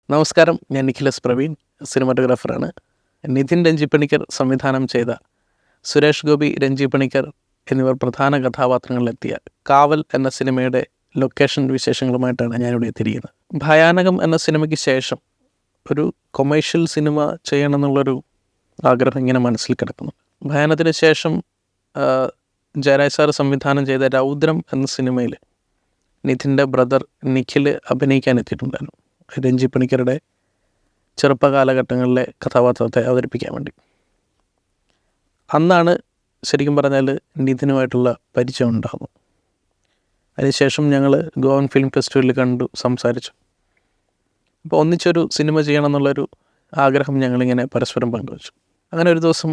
നമസ്കാരം, ഞാൻ നിഖിലസ് പ്രവീൺ, സിനിമാറ്റോഗ്രാഫറാണ്. നിതിൻ രഞ്ജി പണിക്കർ സംവിധാനം ചെയ്ത സുരേഷ് ഗോപി, രഞ്ജി പണിക്കർ എന്നിവർ പ്രധാന കഥാപാത്രങ്ങളിലെത്തിയ കാവൽ എന്ന സിനിമയുടെ ലൊക്കേഷൻ വിശേഷങ്ങളുമായിട്ടാണ് ഞാനിവിടെ എത്തിയിരിക്കുന്നത്. ഭയാനകം എന്ന സിനിമയ്ക്ക് ശേഷം ഒരു കൊമേഴ്ഷ്യൽ സിനിമ ചെയ്യണമെന്നുള്ളൊരു ആഗ്രഹം ഇങ്ങനെ മനസ്സിൽ കിടക്കുന്നു. ഭയാനകത്തിന് ശേഷം ജയരാജ് സാർ സംവിധാനം ചെയ്ത രൗദ്രം എന്ന സിനിമയിൽ നിതിൻ്റെ ബ്രദർ നിഖിൽ അഭിനയിക്കാൻ എത്തിയിട്ടുണ്ടായിരുന്നു. രഞ്ജി പണിക്കരുടെ ചെറുപ്പകാലഘട്ടങ്ങളിലെ കഥാപാത്രത്തെ അവതരിപ്പിക്കാൻ വേണ്ടി. അന്നാണ് ശരിക്കും പറഞ്ഞാൽ നിതിനുമായിട്ടുള്ള പരിചയം ഉണ്ടാകുന്നത്. അതിനുശേഷം ഞങ്ങൾ ഗോവൻ ഫിലിം ഫെസ്റ്റിവലിൽ കണ്ടു, സംസാരിച്ചു. അപ്പോൾ ഒന്നിച്ചൊരു സിനിമ ചെയ്യണം എന്നുള്ളൊരു ആഗ്രഹം ഞങ്ങളിങ്ങനെ പരസ്പരം പങ്കുവച്ചു. അങ്ങനെ ഒരു ദിവസം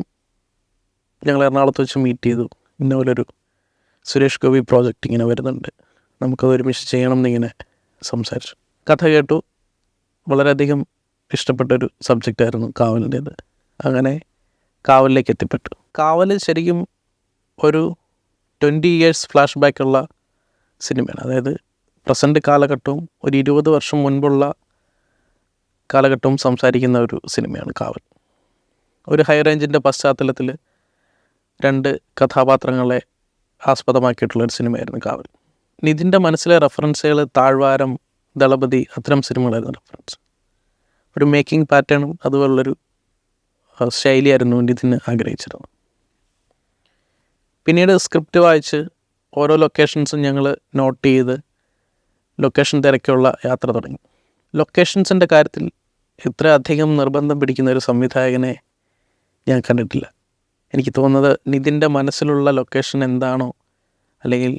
ഞങ്ങൾ എറണാകുളത്ത് വെച്ച് മീറ്റ് ചെയ്തു. ഇന്നപോലൊരു സുരേഷ് ഗോപി പ്രോജക്റ്റ് ഇങ്ങനെ വരുന്നുണ്ട്, നമുക്കത് ഒരുമിച്ച് ചെയ്യണം എന്നിങ്ങനെ സംസാരിച്ചു. കഥ കേട്ടു. വളരെയധികം ഇഷ്ടപ്പെട്ടൊരു സബ്ജക്റ്റായിരുന്നു കാവലിൻ്റേത്. അങ്ങനെ കാവലിലേക്ക് എത്തിപ്പെട്ടു. കാവൽ ശരിക്കും ഒരു 20 years ഫ്ലാഷ് ബാക്കുള്ള സിനിമയാണ്. അതായത് പ്രസൻറ്റ് കാലഘട്ടവും ഒരു 20 വർഷം മുൻപുള്ള കാലഘട്ടവും സംസാരിക്കുന്ന ഒരു സിനിമയാണ് കാവൽ. ഒരു ഹൈ റേഞ്ചിൻ്റെ പശ്ചാത്തലത്തിൽ 2 കഥാപാത്രങ്ങളെ ആസ്പദമാക്കിയിട്ടുള്ളൊരു സിനിമയായിരുന്നു കാവൽ. നിതിൻ്റെ മനസ്സിലെ റെഫറൻസുകൾ താഴ്വാരം, ദളപതി, അത്തരം സിനിമകളായിരുന്നു റെഫറൻസ്. ഒരു മേക്കിംഗ് പാറ്റേണും അതുപോലുള്ളൊരു ശൈലിയായിരുന്നു നിതിന് ആഗ്രഹിച്ചിരുന്നത്. പിന്നീട് സ്ക്രിപ്റ്റ് വായിച്ച് ഓരോ ലൊക്കേഷൻസും ഞങ്ങൾ നോട്ട് ചെയ്ത് ലൊക്കേഷൻ തിരക്കുള്ള യാത്ര തുടങ്ങി. ലൊക്കേഷൻസിൻ്റെ കാര്യത്തിൽ ഇത്രയധികം നിർബന്ധം പിടിക്കുന്ന ഒരു സംവിധായകനെ ഞാൻ കണ്ടിട്ടില്ല. എനിക്ക് തോന്നുന്നത് നിതിൻ്റെ മനസ്സിലുള്ള ലൊക്കേഷൻ എന്താണോ, അല്ലെങ്കിൽ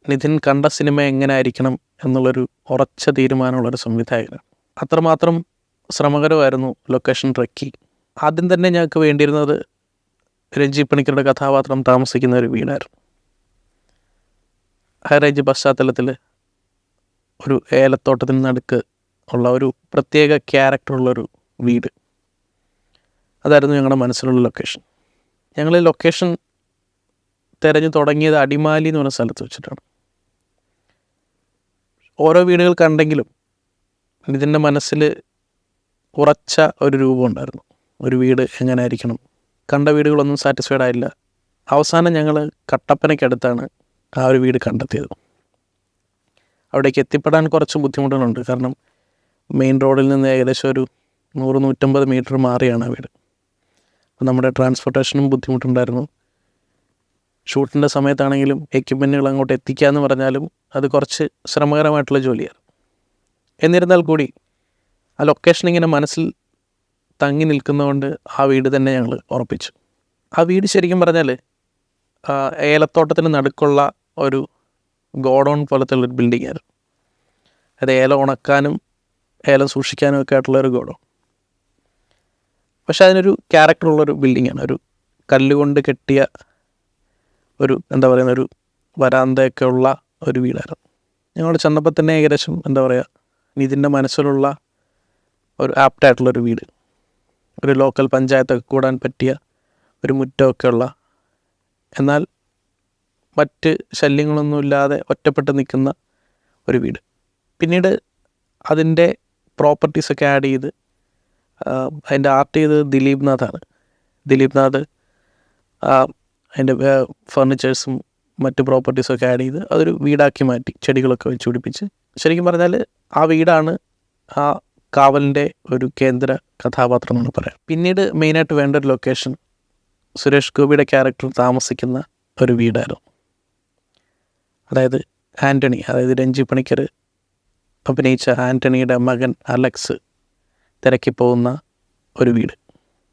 നിതിൻ കണ്ട സിനിമ എങ്ങനെ ആയിരിക്കണം എന്നുള്ളൊരു ഉറച്ച തീരുമാനമുള്ളൊരു സംവിധായകനാണ്. അത്രമാത്രം ശ്രമകരമായിരുന്നു ലൊക്കേഷൻ ട്രക്കിങ്. ആദ്യം തന്നെ ഞങ്ങൾക്ക് വേണ്ടിയിരുന്നത് രഞ്ജി പണിക്കരുടെ കഥാപാത്രം താമസിക്കുന്ന ഒരു വീടായിരുന്നു. ഹൈ റേഞ്ച് പശ്ചാത്തലത്തിൽ ഒരു ഏലത്തോട്ടത്തിന് നടുക്ക് ഉള്ള ഒരു പ്രത്യേക ക്യാരക്ടറുള്ളൊരു വീട്. അതായിരുന്നു ഞങ്ങളുടെ മനസ്സിലുള്ള ലൊക്കേഷൻ. ഞങ്ങൾ ലൊക്കേഷൻ തിരഞ്ഞു തുടങ്ങിയത് അടിമാലി എന്ന് പറഞ്ഞ സ്ഥലത്ത് വെച്ചിട്ടാണ്. ഓരോ വീടുകൾ കണ്ടെങ്കിലും ഇതിൻ്റെ മനസ്സിൽ ഉറച്ച ഒരു രൂപം ഉണ്ടായിരുന്നു. ഒരു വീട് എങ്ങനെ ആയിരിക്കണം. കണ്ട വീടുകളൊന്നും സാറ്റിസ്ഫൈഡ് ആയില്ല. അവസാനം ഞങ്ങൾ കട്ടപ്പനയ്ക്കടുത്താണ് ആ ഒരു വീട് കണ്ടെത്തിയത്. അവിടേക്ക് എത്തിപ്പെടാൻ കുറച്ച് ബുദ്ധിമുട്ടുകളുണ്ട്. കാരണം മെയിൻ റോഡിൽ നിന്ന് ഏകദേശം ഒരു 100-150 മീറ്റർ മാറിയാണ് ആ വീട്. അപ്പോൾ നമ്മുടെ ട്രാൻസ്പോർട്ടേഷനും ബുദ്ധിമുട്ടുണ്ടായിരുന്നു. ഷൂട്ടിൻ്റെ സമയത്താണെങ്കിലും എക്യുപ്മെൻറ്റുകൾ അങ്ങോട്ട് എത്തിക്കുക എന്ന് പറഞ്ഞാലും അത് കുറച്ച് ശ്രമകരമായിട്ടുള്ള ജോലിയാണ്. എന്നിരുന്നാൽ കൂടി ആ ലൊക്കേഷൻ ഇങ്ങനെ മനസ്സിൽ തങ്ങി നിൽക്കുന്നതുകൊണ്ട് ആ വീട് തന്നെ ഞങ്ങൾ ഉറപ്പിച്ചു. ആ വീട് ശരിക്കും പറഞ്ഞാൽ ഏലത്തോട്ടത്തിന് നടുക്കുള്ള ഒരു ഗോഡൗൺ പോലത്തെ ഉള്ളൊരു ബിൽഡിംഗ് ആയിരുന്നു. അത് ഏലം ഉണക്കാനും ഏലം സൂക്ഷിക്കാനും ഒക്കെ ആയിട്ടുള്ള ഒരു ഗോഡൗൺ. പക്ഷെ അതിനൊരു ക്യാരക്ടറുള്ളൊരു ബിൽഡിങ്ങാണ്. ഒരു കല്ലുകൊണ്ട് കെട്ടിയ ഒരു ഒരു വരാന്തയൊക്കെ ഉള്ള ഒരു വീടായിരുന്നു. ഞങ്ങൾ ചെന്നപ്പോൾ തന്നെ ഏകദേശം നിതിൻ്റെ മനസ്സിലുള്ള ഒരു ആപ്റ്റായിട്ടുള്ളൊരു വീട്. ഒരു ലോക്കൽ പഞ്ചായത്തൊക്കെ കൂടാൻ പറ്റിയ ഒരു മുറ്റമൊക്കെ ഉള്ള, എന്നാൽ മറ്റ് ശല്യങ്ങളൊന്നുമില്ലാതെ ഒറ്റപ്പെട്ട് നിൽക്കുന്ന ഒരു വീട്. പിന്നീട് അതിൻ്റെ പ്രോപ്പർട്ടീസൊക്കെ ആഡ് ചെയ്ത് അതിൻ്റെ ആർട്ട് ചെയ്തത് ദിലീപ് നാഥാണ്. ദിലീപ് നാഥ് അതിൻ്റെ ഫർണിച്ചേഴ്സും മറ്റ് പ്രോപ്പർട്ടീസൊക്കെ ആഡ് ചെയ്ത് അതൊരു വീടാക്കി മാറ്റി, ചെടികളൊക്കെ വെച്ച് പിടിപ്പിച്ച്. ശരിക്കും പറഞ്ഞാൽ ആ വീടാണ് ആ കാവലിൻ്റെ ഒരു കേന്ദ്ര കഥാപാത്രം എന്നാണ് പറയാം. പിന്നീട് മെയിനായിട്ട് വേണ്ട ഒരു ലൊക്കേഷൻ സുരേഷ് ഗോപിയുടെ ക്യാരക്ടർ താമസിക്കുന്ന ഒരു വീടായിരുന്നു. അതായത് ആൻ്റണി, അതായത് രഞ്ജി പണിക്കർ അഭിനയിച്ച ആൻ്റണിയുടെ മകൻ അലക്സ് തിരക്കിപ്പോകുന്ന ഒരു വീട്.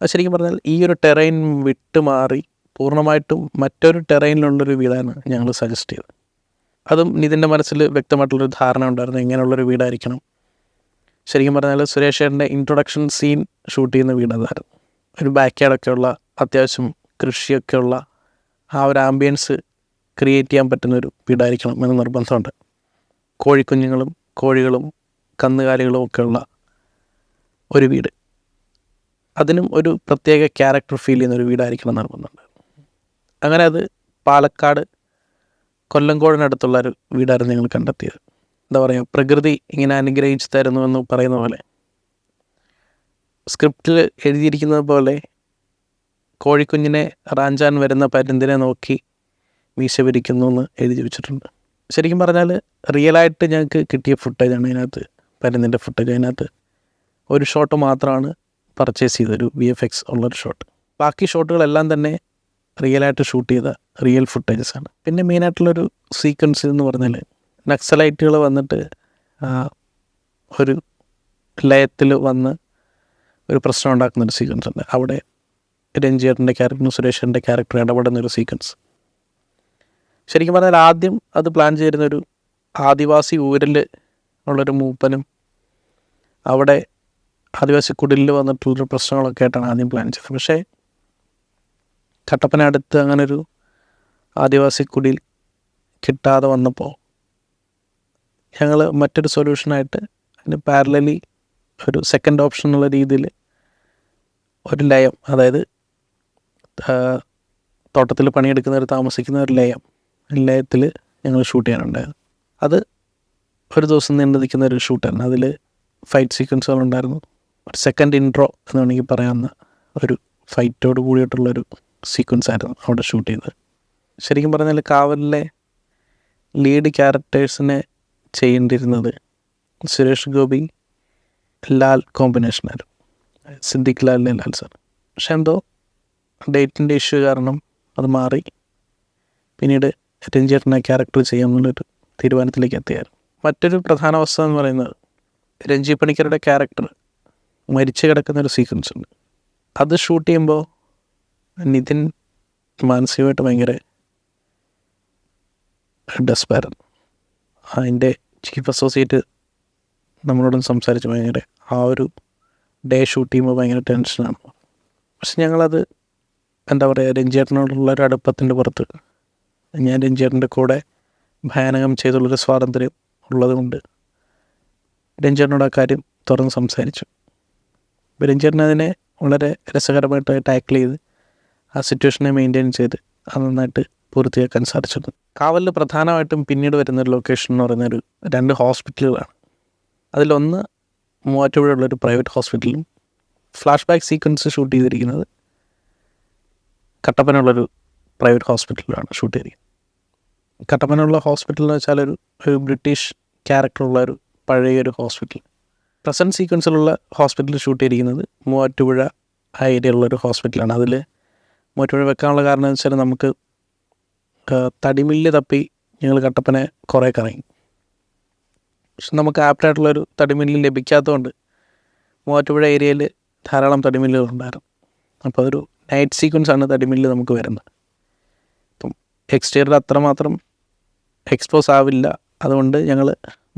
അത് ശരിക്കും പറഞ്ഞാൽ ഈ ഒരു ടെറൈൻ വിട്ടുമാറി പൂർണ്ണമായിട്ടും മറ്റൊരു ടെറൈനിലുള്ളൊരു വീടാണ് ഞങ്ങൾ സജസ്റ്റ് ചെയ്തത്. അതും നിതിൻ്റെ മനസ്സിൽ വ്യക്തമായിട്ടുള്ളൊരു ധാരണ ഉണ്ടായിരുന്നു, എങ്ങനെയുള്ളൊരു വീടായിരിക്കണം. ശരിക്കും പറഞ്ഞാൽ സുരേഷ് ഏട്ടൻ്റെ ഇൻട്രൊഡക്ഷൻ സീൻ ഷൂട്ട് ചെയ്യുന്ന വീട് അതായിരുന്നു. ഒരു ബാക്ക് യാർഡൊക്കെ ഉള്ള, അത്യാവശ്യം കൃഷിയൊക്കെ ഉള്ള ആ ഒരു ആംബിയൻസ് ക്രിയേറ്റ് ചെയ്യാൻ പറ്റുന്നൊരു വീടായിരിക്കണം എന്ന് നിർബന്ധമുണ്ട്. കോഴിക്കുഞ്ഞുങ്ങളും കോഴികളും കന്നുകാലികളും ഒക്കെ ഉള്ള ഒരു വീട്, അതിനും ഒരു പ്രത്യേക ക്യാരക്ടർ ഫീൽ ചെയ്യുന്നൊരു വീടായിരിക്കണം നിർബന്ധമുണ്ട്. അങ്ങനെ അത് പാലക്കാട് കൊല്ലങ്കോടിനടുത്തുള്ളൊരു വീടായിരുന്നു ഞങ്ങൾ കണ്ടെത്തിയത്. എന്താ പറയുക, പ്രകൃതി ഇങ്ങനെ അനുഗ്രഹിച്ച് തരുന്നു എന്ന് പറയുന്ന പോലെ, സ്ക്രിപ്റ്റിൽ എഴുതിയിരിക്കുന്നത് പോലെ കോഴിക്കുഞ്ഞിനെ റാഞ്ചാൻ വരുന്ന പരുന്തിനെ നോക്കി മീശ പിരിക്കുന്നു എന്ന് എഴുതി വെച്ചിട്ടുണ്ട്. ശരിക്കും പറഞ്ഞാൽ റിയലായിട്ട് ഞങ്ങൾക്ക് കിട്ടിയ ഫുട്ടേജാണ് അതിനകത്ത്, പരുന്തിൻ്റെ ഫുട്ടേജ്. അതിനകത്ത് ഒരു ഷോട്ട് മാത്രമാണ് പർച്ചേസ് ചെയ്തൊരു VFX ഉള്ളൊരു ഷോട്ട്. ബാക്കി ഷോട്ടുകളെല്ലാം തന്നെ റിയലായിട്ട് ഷൂട്ട് ചെയ്ത റിയൽ ഫുട്ടേജസാണ്. പിന്നെ മെയിനായിട്ടുള്ളൊരു സീക്വൻസ് എന്ന് പറഞ്ഞാൽ നക്സലൈറ്റുകൾ വന്നിട്ട് ഒരു ലയത്തിൽ വന്ന് ഒരു പ്രശ്നം ഉണ്ടാക്കുന്നൊരു സീക്വൻസ് ഉണ്ട്. അവിടെ രഞ്ജിയേട്ടൻ്റെ ക്യാരക്ടറും സുരേഷിൻ്റെ ക്യാരക്ടർ ഇടപെടുന്നൊരു സീക്വൻസ്. ശരിക്കും പറഞ്ഞാൽ ആദ്യം അത് പ്ലാൻ ചെയ്തിരുന്നൊരു ആദിവാസി ഊരിൽ ഉള്ളൊരു മൂപ്പനും അവിടെ ആദിവാസി കുടിലിൽ വന്നിട്ടുള്ളൊരു പ്രശ്നങ്ങളൊക്കെ ആയിട്ടാണ് ആദ്യം പ്ലാൻ ചെയ്തത്. പക്ഷേ കട്ടപ്പനടുത്ത് അങ്ങനൊരു ആദിവാസി കുടിൽ കിട്ടാതെ വന്നപ്പോൾ ഞങ്ങൾ മറ്റൊരു സൊല്യൂഷനായിട്ട് അതിന് പാരലലി ഒരു സെക്കൻഡ് ഓപ്ഷൻ എന്നുള്ള രീതിയിൽ ഒരു ലയം, അതായത് തോട്ടത്തിൽ പണിയെടുക്കുന്നവർ താമസിക്കുന്ന ഒരു ലയത്തിൽ ഞങ്ങൾ ഷൂട്ട് ചെയ്യാനുണ്ടായത്. അത് ഒരു ദിവസം നീണ്ടു നിൽക്കുന്ന ഒരു ഷൂട്ടായിരുന്നു. അതിൽ ഫൈറ്റ് സീക്വൻസുകളുണ്ടായിരുന്നു. ഒരു സെക്കൻഡ് ഇൻട്രോ എന്ന് വേണമെങ്കിൽ പറയാവുന്ന ഒരു ഫൈറ്റോട് കൂടിയിട്ടുള്ളൊരു സീക്വൻസ് ആയിരുന്നു അവിടെ ഷൂട്ട് ചെയ്തത്. ശരിക്കും പറഞ്ഞാൽ കാവലിലെ ലീഡ് ക്യാരക്ടേഴ്സിനെ ചെയ്യേണ്ടിയിരുന്നത് സുരേഷ് ഗോപി ലാൽ കോമ്പിനേഷനായിരുന്നു, സിദ്ദിഖ് ലാലിൻ്റെ ലാൽ സാർ. പക്ഷെ എന്തോ ഡേറ്റിൻ്റെ ഇഷ്യൂ കാരണം അത് മാറി. പിന്നീട് രഞ്ജിയേട്ടനെ ക്യാരക്ടർ ചെയ്യാമെന്നുള്ളൊരു തീരുമാനത്തിലേക്ക് എത്തിയായിരുന്നു. മറ്റൊരു പ്രധാന വസ്തുത എന്ന് പറയുന്നത് രഞ്ജി പണിക്കരുടെ ക്യാരക്ടർ മരിച്ചു കിടക്കുന്നൊരു സീക്വൻസ് ഉണ്ട്. അത് ഷൂട്ട് ചെയ്യുമ്പോൾ നിതിൻ മാനസികമായിട്ട് ഭയങ്കര ഡെസ്പയറാണ്. അതിൻ്റെ ചീഫ് അസോസിയേറ്റ് നമ്മളോടൊന്ന് സംസാരിച്ച് ഭയങ്കര ആ ഒരു ഡേ ഷൂട്ട് ചെയ്യുമ്പോൾ ഭയങ്കര ടെൻഷനാണ്. പക്ഷെ ഞങ്ങളത് എന്താ പറയുക, രഞ്ജിയേട്ടനോടുള്ള ഒരു അടുപ്പത്തിൻ്റെ പുറത്ത് ഞാൻ രഞ്ജിയേട്ടൻ്റെ കൂടെ ഭയാനകം ചെയ്തുള്ളൊരു സ്വാതന്ത്ര്യം ഉള്ളതുകൊണ്ട് രഞ്ജിയേട്ടനോട് ആ കാര്യം തുറന്ന് സംസാരിച്ചു. രഞ്ജിയേട്ടൻ അതിനെ വളരെ രസകരമായിട്ട് ടാക്കിൾ ചെയ്ത് ആ സിറ്റുവേഷനെ മെയിൻറ്റെയിൻ ചെയ്ത് അത് നന്നായിട്ട് പൂർത്തിയാക്കാൻ സാധിച്ചിട്ടുണ്ട്. കാവലിൽ പ്രധാനമായിട്ടും പിന്നീട് വരുന്നൊരു ലൊക്കേഷൻ എന്ന് പറയുന്നൊരു 2 ഹോസ്പിറ്റലുകളാണ്. അതിലൊന്ന് മൂവാറ്റുപുഴയുള്ളൊരു പ്രൈവറ്റ് ഹോസ്പിറ്റലും ഫ്ലാഷ് ബാക്ക് സീക്വൻസ് ഷൂട്ട് ചെയ്തിരിക്കുന്നത് കട്ടപ്പനയുള്ളൊരു പ്രൈവറ്റ് ഹോസ്പിറ്റലിലാണ് ഷൂട്ട് ചെയ്തിരിക്കുന്നത്. കട്ടപ്പനയുള്ള ഹോസ്പിറ്റൽ എന്ന് വെച്ചാൽ ഒരു ബ്രിട്ടീഷ് ക്യാരക്ടറുള്ള പഴയൊരു ഹോസ്പിറ്റൽ. പ്രസൻറ്റ് സീക്വൻസിലുള്ള ഹോസ്പിറ്റൽ ഷൂട്ട് ചെയ്തിരിക്കുന്നത് മൂവാറ്റുപുഴ ആ ഏരിയയിലുള്ളൊരു ഹോസ്പിറ്റലാണ്. അതിൽ മൂവാറ്റുപുഴ വെക്കാനുള്ള കാരണം എന്ന് വെച്ചാൽ നമുക്ക് തടിമില്ല് തപ്പി ഞങ്ങൾ കട്ടപ്പന കുറേ കറങ്ങി. പക്ഷെ നമുക്ക് ആപ്റ്റായിട്ടുള്ളൊരു തടിമില്ല് ലഭിക്കാത്തതുകൊണ്ട് മൂവാറ്റുപുഴ ഏരിയയിൽ ധാരാളം തടിമില്ലുകളുണ്ടായിരുന്നു. അപ്പോൾ അതൊരു നൈറ്റ് സീക്വൻസാണ് തടിമില്ല് നമുക്ക് വരുന്നത്. അപ്പം എക്സ്റ്റീരിയർ അത്രമാത്രം എക്സ്പോസ് ആവില്ല. അതുകൊണ്ട് ഞങ്ങൾ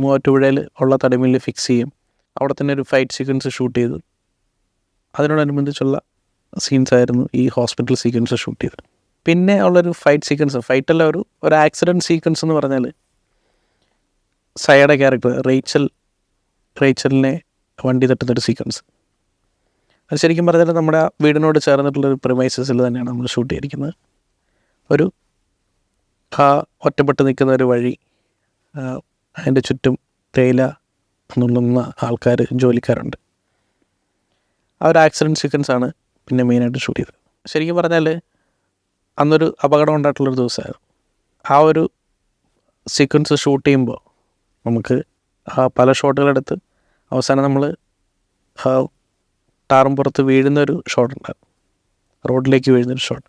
മൂവാറ്റുപുഴയിൽ ഉള്ള തടിമില്ല് ഫിക്സ് ചെയ്യും. അവിടെ തന്നെ ഒരു ഫൈറ്റ് സീക്വൻസ് ഷൂട്ട് ചെയ്തു. അതിനോടനുബന്ധിച്ചുള്ള സീൻസായിരുന്നു ഈ ഹോസ്പിറ്റൽ സീക്വൻസ് ഷൂട്ട് ചെയ്തത്. പിന്നെ ഉള്ളൊരു ഫൈറ്റല്ല ഒരു ആക്സിഡൻറ്റ് സീക്വൻസ് എന്ന് പറഞ്ഞാൽ സയയുടെ ക്യാരക്ടർ റേച്ചലിനെ വണ്ടി തട്ടുന്നൊരു സീക്വൻസ്. അത് ശരിക്കും പറഞ്ഞാൽ നമ്മുടെ ആ വീടിനോട് ചേർന്നിട്ടുള്ളൊരു പ്രിമൈസസിൽ തന്നെയാണ് നമ്മൾ ഷൂട്ട് ചെയ്തിരിക്കുന്നത്. ഒരു ഒറ്റപ്പെട്ട് നിൽക്കുന്ന ഒരു വഴി, അതിൻ്റെ ചുറ്റും തേയില നുള്ളുന്ന ആൾക്കാർ, ജോലിക്കാരുണ്ട്. ആ ഒരു ആക്സിഡൻറ്റ് സീക്വൻസാണ് പിന്നെ മെയിനായിട്ട് ഷൂട്ട് ചെയ്തത്. ശരിക്കും പറഞ്ഞാൽ അന്നൊരു അപകടം ഉണ്ടായിട്ടുള്ളൊരു ദിവസമായിരുന്നു. ആ ഒരു സീക്വൻസ് ഷൂട്ട് ചെയ്യുമ്പോൾ നമുക്ക് പല ഷോട്ടുകളെടുത്ത് അവസാനം നമ്മൾ ടാറും പുറത്ത് വീഴുന്നൊരു ഷോട്ട് ഉണ്ടായിരുന്നു, റോഡിലേക്ക് വീഴുന്നൊരു ഷോട്ട്.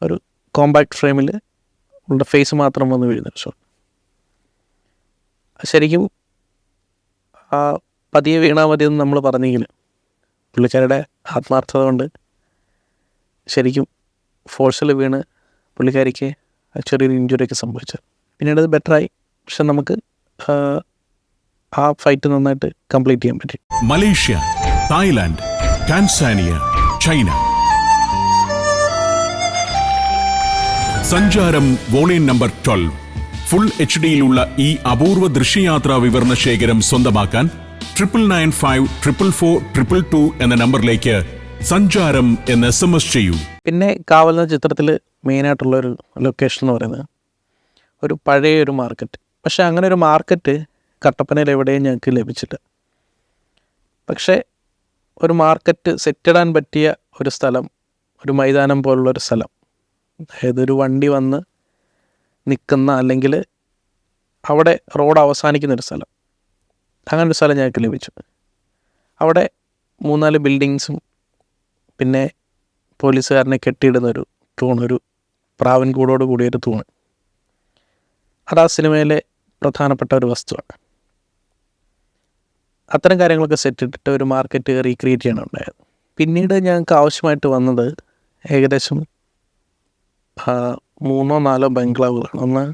ഒരു കോമ്പാക്ട് ഫ്രെയിമിൽ ഉള്ള ഫേസ് മാത്രം വന്ന് വീഴുന്നൊരു ഷോട്ട്. ശരിക്കും പതിയെ വീണാൽ മതിയെന്ന് നമ്മൾ പറഞ്ഞെങ്കിലും പുള്ളിക്കാരുടെ ആത്മാർത്ഥത കൊണ്ട് ശരിക്കും ഫോഴ്സിൽ വീണ് പുള്ളിക്കാരിക്ക് ചെറിയൊരു ഇഞ്ചുറിയൊക്കെ സംഭവിച്ചത്. പിന്നീട് അത് ബെറ്ററായി. പക്ഷെ നമുക്ക് ആ ഫൈറ്റ് നന്നായിട്ട് കംപ്ലീറ്റ് ചെയ്യാൻ പറ്റി. Malaysia, Thailand, Tanzania, China. സഞ്ചാരം വോളിയം നമ്പർ 12. ഫുൾ HD-യിലുള്ള ഈ അപൂർവ ദൃശ്യയാത്രാ വിവരണ ശേഖരം സ്വന്തമാക്കാൻ 99544422 എന്ന നമ്പറിലേക്ക് സഞ്ചാരം എന്ന് SMS ചെയ്യൂ. പിന്നെ കാവൽ എന്ന ചിത്രത്തിൽ മെയിനായിട്ടുള്ളൊരു ലൊക്കേഷൻ എന്ന് പറയുന്നത് ഒരു പഴയൊരു മാർക്കറ്റ്, പക്ഷേ അങ്ങനെ ഒരു മാർക്കറ്റ് കട്ടപ്പനയിൽ എവിടെയും ഞങ്ങൾക്ക് ലഭിച്ചില്ല. പക്ഷേ ഒരു മാർക്കറ്റ് സെറ്റിടാൻ പറ്റിയ ഒരു സ്ഥലം, ഒരു മൈതാനം പോലുള്ളൊരു സ്ഥലം, അതായത് ഒരു വണ്ടി വന്ന് നിൽക്കുന്ന, അല്ലെങ്കിൽ അവിടെ റോഡ് അവസാനിക്കുന്നൊരു സ്ഥലം, അങ്ങനൊരു സ്ഥലം ഞങ്ങൾക്ക് ലഭിച്ചു. അവിടെ 3-4 ബിൽഡിങ്സും പിന്നെ പോലീസുകാരനെ കെട്ടിയിടുന്നൊരു തൂണ്, ഒരു പ്രാവൻകൂടോട് കൂടിയൊരു തൂണ്. അത് ആ സിനിമയിലെ പ്രധാനപ്പെട്ട ഒരു വസ്തുവാണ്. അത്തരം കാര്യങ്ങളൊക്കെ സെറ്റിട്ടിട്ട് ഒരു മാർക്കറ്റ് റീക്രിയേറ്റ് ചെയ്യണം ഉണ്ടായത്. പിന്നീട് ഞങ്ങൾക്ക് ആവശ്യമായിട്ട് വന്നത് ഏകദേശം 3-4 ബംഗ്ലാവുകളാണ്. ഒന്ന്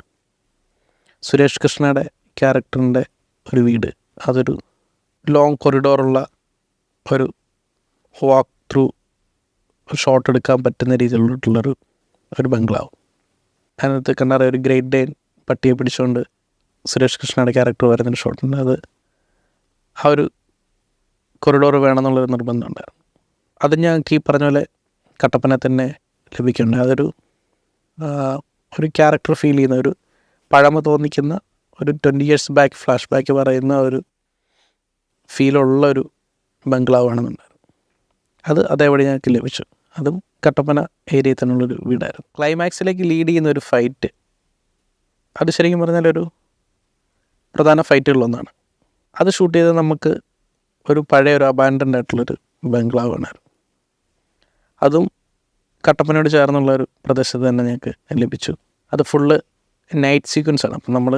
സുരേഷ് കൃഷ്ണയുടെ ക്യാരക്ടറിൻ്റെ ഒരു വീട്, അതൊരു ലോങ് കൊറിഡോറുള്ള ഒരു വാക്ക് ത്രൂ ഷോട്ട് എടുക്കാൻ പറ്റുന്ന രീതിയിലുള്ളൊരു ബംഗ്ലാവ്. അതിനകത്ത് കണ്ടാറ ഒരു ഗ്രേറ്റ് ഡെയിൻ പട്ടിയെ പിടിച്ചുകൊണ്ട് സുരേഷ് കൃഷ്ണയുടെ ക്യാരക്ടർ വരുന്നൊരു ഷോട്ടുണ്ട്. അത് ആ ഒരു കൊറിഡോർ വേണമെന്നുള്ളൊരു നിർബന്ധം ഉണ്ടായിരുന്നു. അത് ഞങ്ങൾക്ക് ഈ പറഞ്ഞ പോലെ കട്ടപ്പന തന്നെ ലഭിക്കുന്നുണ്ട്. അതൊരു ഒരു ക്യാരക്ടർ ഫീൽ ചെയ്യുന്ന, ഒരു പഴമ തോന്നിക്കുന്ന, ഒരു 20 years ബാക്ക് ഫ്ലാഷ് ബാക്ക് പറയുന്ന ഒരു ഫീലുള്ളൊരു ബംഗ്ലാവ് ആണെന്നുണ്ടായിരുന്നു. അതേവിടെ ഞങ്ങൾക്ക് ലഭിച്ചു. അതും കട്ടപ്പന ഏരിയയിൽ തന്നെയുള്ളൊരു വീടായിരുന്നു. ക്ലൈമാക്സിലേക്ക് ലീഡ് ചെയ്യുന്ന ഒരു ഫൈറ്റ്, അത് ശരിക്കും പറഞ്ഞാൽ ഒരു പ്രധാന ഫൈറ്റുകളിലൊന്നാണ്. അത് ഷൂട്ട് ചെയ്തത് നമുക്ക് ഒരു പഴയ ഒരു അബാൻഡൻഡ് ആയിട്ടുള്ളൊരു ബംഗ്ലാവ് ആണായിരുന്നു. അതും കട്ടപ്പനയോട് ചേർന്നുള്ളൊരു പ്രദേശത്ത് തന്നെ ഞങ്ങൾക്ക് ലഭിച്ചു. അത് ഫുള്ള് നൈറ്റ് സീക്വൻസാണ്. അപ്പം നമ്മൾ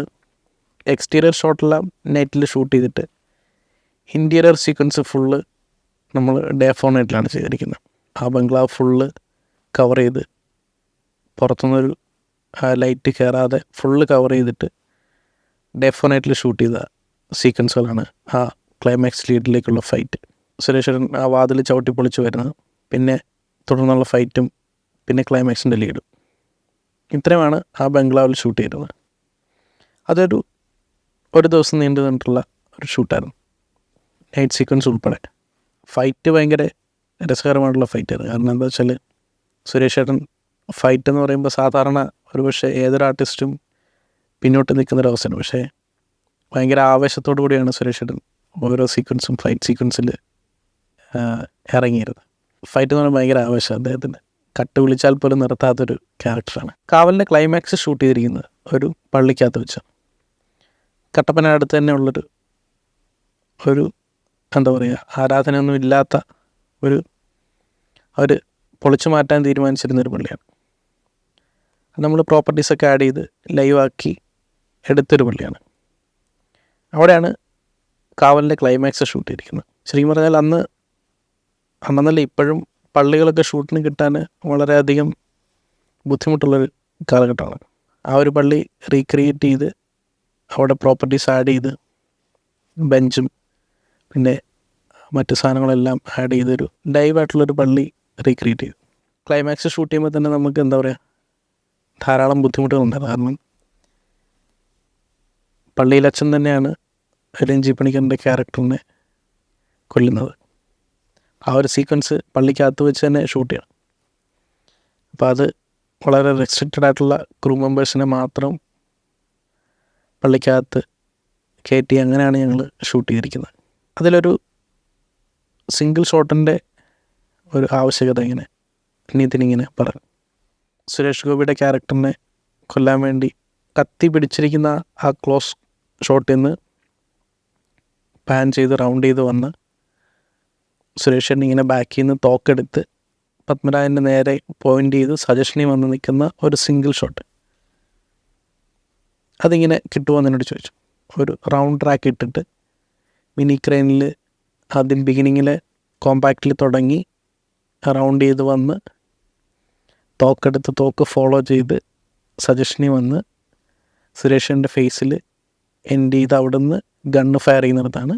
എക്സ്റ്റീരിയർ ഷോട്ടെല്ലാം നൈറ്റിൽ ഷൂട്ട് ചെയ്തിട്ട് ഇൻറ്റീരിയർ സീക്വൻസ് ഫുള്ള് നമ്മൾ ഡേ ഫോർ നൈറ്റിലാണ് ചെയ്തിരിക്കുന്നത്. ആ ബംഗ്ലാവ് ഫുള്ള് കവർ ചെയ്ത്, പുറത്തുനിന്നൊരു ലൈറ്റ് കയറാതെ ഫുള്ള് കവർ ചെയ്തിട്ട് ഡേ ഫോർ നൈറ്റിൽ ഷൂട്ട് ചെയ്ത സീക്വൻസുകളാണ് ആ ക്ലൈമാക്സ് ലീഡിലേക്കുള്ള ഫൈറ്റ്. സുരേശ്വരൻ ആ വാതിൽ ചവിട്ടി പൊളിച്ച് വരുന്നത്, പിന്നെ തുടർന്നുള്ള ഫൈറ്റും, പിന്നെ ക്ലൈമാക്സിൻ്റെ ലീഡും. ഇത്രയുമാണ് ആ ബംഗ്ലാവിൽ ഷൂട്ട് ചെയ്തത്. ഒരു ദിവസം നീണ്ടു നിന്നിട്ടുള്ള ഒരു ഷൂട്ടായിരുന്നു, നൈറ്റ് സീക്വൻസ് ഉൾപ്പെടെ. ഫൈറ്റ് ഭയങ്കര രസകരമായിട്ടുള്ള ഫൈറ്റായിരുന്നു. കാരണം എന്താ വെച്ചാൽ സുരേഷ് ചേട്ടൻ ഫൈറ്റ് എന്ന് പറയുമ്പോൾ സാധാരണ ഒരു പക്ഷേ ഏതൊരു ആർട്ടിസ്റ്റും പിന്നോട്ട് നിൽക്കുന്നൊരവസ്ഥയാണ്. പക്ഷേ ഭയങ്കര ആവേശത്തോടു കൂടിയാണ് സുരേഷ് ചേട്ടൻ ഓരോ സീക്വൻസും ഫൈറ്റ് സീക്വൻസിൽ ഇറങ്ങിയിരുന്നത്. ഫൈറ്റ് എന്ന് പറയുമ്പോൾ ഭയങ്കര ആവേശം. അദ്ദേഹത്തിന് കട്ട് വിളിച്ചാൽ പോലും നിർത്താത്തൊരു ക്യാരക്ടറാണ്. കാവലിൻ്റെ ക്ലൈമാക്സ് ഷൂട്ട് ചെയ്തിരിക്കുന്നത് ഒരു പള്ളിക്കകത്ത് വെച്ചാണ്. കട്ടപ്പന അടുത്ത് തന്നെ ഉള്ളൊരു എന്താ പറയുക, ആരാധനയൊന്നും ഇല്ലാത്ത അവർ പൊളിച്ചു മാറ്റാൻ തീരുമാനിച്ചിരുന്നൊരു പള്ളിയാണ്. നമ്മൾ പ്രോപ്പർട്ടീസൊക്കെ ആഡ് ചെയ്ത് ലൈവാക്കി എടുത്തൊരു പള്ളിയാണ്. അവിടെയാണ് കാവലിൻ്റെ ക്ലൈമാക്സ് ഷൂട്ട് ചെയ്തിരിക്കുന്നത്. ശരിക്കും പറഞ്ഞാൽ അന്നല്ല ഇപ്പോഴും പള്ളികളൊക്കെ ഷൂട്ടിന് കിട്ടാൻ വളരെയധികം ബുദ്ധിമുട്ടുള്ളൊരു കാലഘട്ടമാണ്. ആ ഒരു പള്ളി റീക്രിയേറ്റ് ചെയ്ത് അവിടെ പ്രോപ്പർട്ടീസ് ആഡ് ചെയ്ത് ബെഞ്ചും പിന്നെ മറ്റ് സാധനങ്ങളെല്ലാം ആഡ് ചെയ്തൊരു ലൈവായിട്ടുള്ളൊരു പള്ളി റീക്രിയേറ്റ് ചെയ്തു. ക്ലൈമാക്സ് ഷൂട്ട് ചെയ്യുമ്പോൾ തന്നെ നമുക്ക് എന്താ പറയുക, ധാരാളം ബുദ്ധിമുട്ടുകളുണ്ടായിരുന്നു. കാരണം പള്ളിയിലച്ഛൻ തന്നെയാണ് രഞ്ജി പണിക്കറിൻ്റെ ക്യാരക്ടറിനെ കൊല്ലുന്നത്. ആ ഒരു സീക്വൻസ് പള്ളിക്കകത്ത് വെച്ച് തന്നെ ഷൂട്ട് ചെയ്യണം. അപ്പോൾ അത് വളരെ റെസ്ട്രിക്റ്റഡ് ആയിട്ടുള്ള ക്രൂ മെമ്പേഴ്സിനെ മാത്രം പള്ളിക്കകത്ത് കയറ്റി അങ്ങനെയാണ് ഞങ്ങൾ ഷൂട്ട് ചെയ്തിരിക്കുന്നത്. അതിലൊരു സിംഗിൾ ഷോട്ടിൻ്റെ ഒരു ആവശ്യകത ഇങ്ങനെ നിതിനിങ്ങനെ പറഞ്ഞു. സുരേഷ് ഗോപിയുടെ ക്യാരക്ടറിനെ കൊല്ലാൻ വേണ്ടി കത്തി പിടിച്ചിരിക്കുന്ന ആ ക്ലോസ് ഷോട്ടിൽ നിന്ന് പാൻ ചെയ്ത് റൗണ്ട് ചെയ്ത് വന്ന് സുരേഷൻ ഇങ്ങനെ ബാക്കിൽ നിന്ന് തോക്കെടുത്ത് പത്മരാജൻ്റെ നേരെ പോയിൻ്റ് ചെയ്ത് സജഷനി വന്ന് നിൽക്കുന്ന ഒരു സിംഗിൾ ഷോട്ട്, അതിങ്ങനെ കിട്ടുമോ എന്നോട് ചോദിച്ചു. ഒരു റൗണ്ട് ട്രാക്ക് ഇട്ടിട്ട് മിനി ക്രെയിനിൽ ആദ്യം ബിഗിനിങ്ങിൽ കോമ്പാക്റ്റിൽ തുടങ്ങി റൗണ്ട് ചെയ്ത് വന്ന് തോക്കെടുത്ത് തോക്ക് ഫോളോ ചെയ്ത് സജഷനി വന്ന് സുരേഷിൻ്റെ ഫേസിൽ എൻഡ് ചെയ്ത് അവിടുന്ന് ഗണ്ണ് ഫയർ ചെയ്യുന്നിടത്താണ്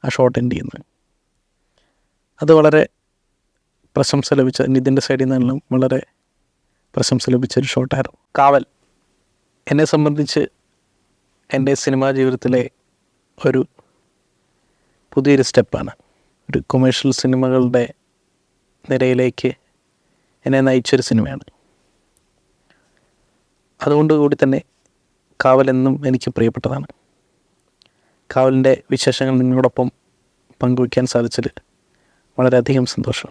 ആ ഷോട്ട് എൻഡ് ചെയ്യുന്നത്. അത് വളരെ പ്രശംസ ലഭിച്ച, നിതിൻ്റെ സൈഡിൽ നിന്നെല്ലാം വളരെ പ്രശംസ ലഭിച്ചൊരു ഷോട്ടായിരുന്നു. കാവൽ എന്നെ സംബന്ധിച്ച് എൻ്റെ സിനിമാ ജീവിതത്തിലെ ഒരു പുതിയൊരു സ്റ്റെപ്പാണ്. ഒരു കൊമേഴ്ഷ്യൽ സിനിമകളുടെ നിരയിലേക്ക് എന്നെ നയിച്ചൊരു സിനിമയാണ്. അതുകൊണ്ട് കൂടി തന്നെ കാവലെന്നും എനിക്ക് പ്രിയപ്പെട്ടതാണ്. കാവലിൻ്റെ വിശേഷങ്ങൾ നിങ്ങളോടൊപ്പം പങ്കുവയ്ക്കാൻ സാധിച്ചതിൽ വളരെയധികം സന്തോഷം.